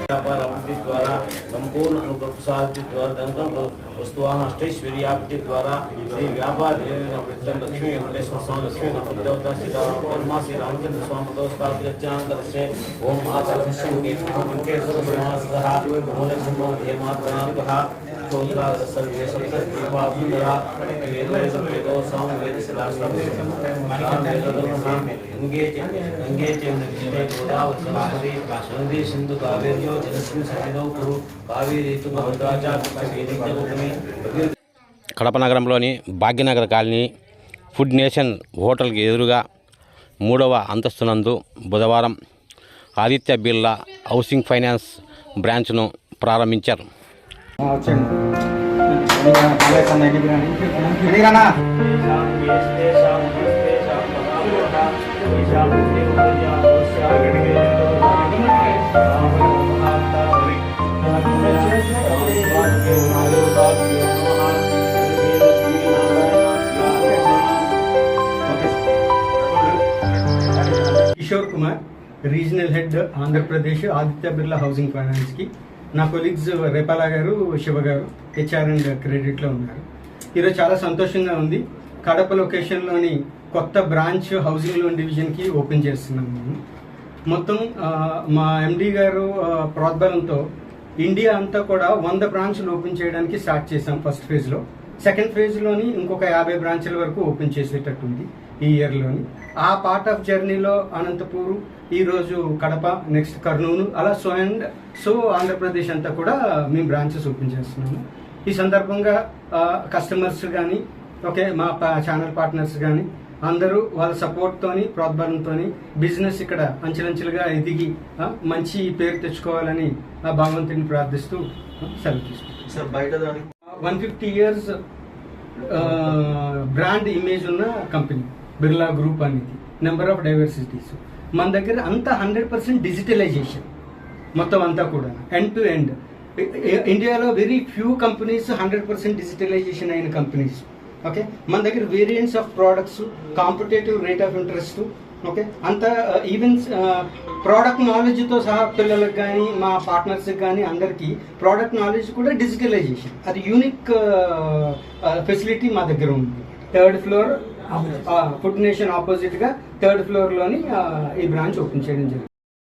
व्यापार अभिवृद्धि द्वारा संपूर्ण अनुग्रह प्रसाद द्वारा धन वस्तुवान अष्टैश्वर्याप्ति द्वारा श्री व्यापार लक्ष्मी वेंकटेश्वर स्वामी लक्ष्मी गणपति देवता श्री राम श्री रामचंद्र स्वामी दोस्तान से ओम आचार्य सिंधु कावेर्यो जलस्मिन् सन्निधौ कुरु कावेरी तुंगभद्राचा కడప నగరంలోని భాగ్యనగర్ కాలనీ ఫుడ్ నేషన్ హోటల్కి ఎదురుగా 3వ అంతస్తునందు బుధవారం ఆదిత్య బిర్లా హౌసింగ్ ఫైనాన్స్ బ్రాంచ్ను ప్రారంభించారు. Kishore Kumar, regional head Andhra Pradesh Aditya Birla housing finance కి. నా కొలీగ్స్ రేపాల గారు, శివ గారు హెచ్ఆర్ అండ్ క్రెడిట్లో ఉన్నారు. ఈరోజు చాలా సంతోషంగా ఉంది. కడప లొకేషన్లోని కొత్త బ్రాంచ్ హౌసింగ్ లోన్ డివిజన్కి ఓపెన్ చేస్తున్నాం. మేము మొత్తం మా ఎండి గారు ప్రోద్బలంతో ఇండియా అంతా కూడా 100 బ్రాంచ్లు ఓపెన్ చేయడానికి స్టార్ట్ చేసాం ఫస్ట్ ఫేజ్లో. సెకండ్ ఫేజ్లోని ఇంకొక 50 బ్రాంచ్ల వరకు ఓపెన్ చేసేటట్టుంది ఈ ఇయర్లోని. ఆ పార్ట్ ఆఫ్ జర్నీలో అనంతపూర్, ఈరోజు కడప, నెక్స్ట్ కర్నూలు, అలా సో ఆంధ్రప్రదేశ్ అంతా కూడా మేము బ్రాంచెస్ ఓపెన్ చేస్తున్నాము. ఈ సందర్భంగా కస్టమర్స్ కానీ, మా ఛానల్ పార్ట్నర్స్ కానీ అందరూ వాళ్ళ సపోర్ట్తోని, ప్రోద్బలంతోని బిజినెస్ ఇక్కడ అంచెలంచెలుగా ఎదిగి మంచి పేరు తెచ్చుకోవాలని భగవంతుని ప్రార్థిస్తూ సెలవు తీసుకుంటాం. 150 years బ్రాండ్ ఇమేజ్ ఉన్న కంపెనీ బిర్లా గ్రూప్ అనేది. నెంబర్ ఆఫ్ డైవర్సిటీస్ మన దగ్గర అంతా 100% డిజిటలైజేషన్ మొత్తం అంతా కూడా ఎండ్ టు ఎండ్. ఇండియాలో వెరీ ఫ్యూ కంపెనీస్ 100% డిజిటలైజేషన్ అయిన కంపెనీస్. మన దగ్గర variants of products, competitive rate of interest, అంతా ఈవెన్ ప్రోడక్ట్ నాలెడ్జ్తో సహా పిల్లలకు కానీ, మా పార్ట్నర్స్కి కానీ అందరికీ ప్రోడక్ట్ నాలెడ్జ్ కూడా డిజిటలైజేషన్. అది యూనిక్ ఫెసిలిటీ మా దగ్గర ఉంది. 3rd floor ఫుడ్ నేషన్ ఆపోజిట్గా 3rd floorలోని ఈ బ్రాంచ్ ఓపెన్ చేయడం జరిగింది.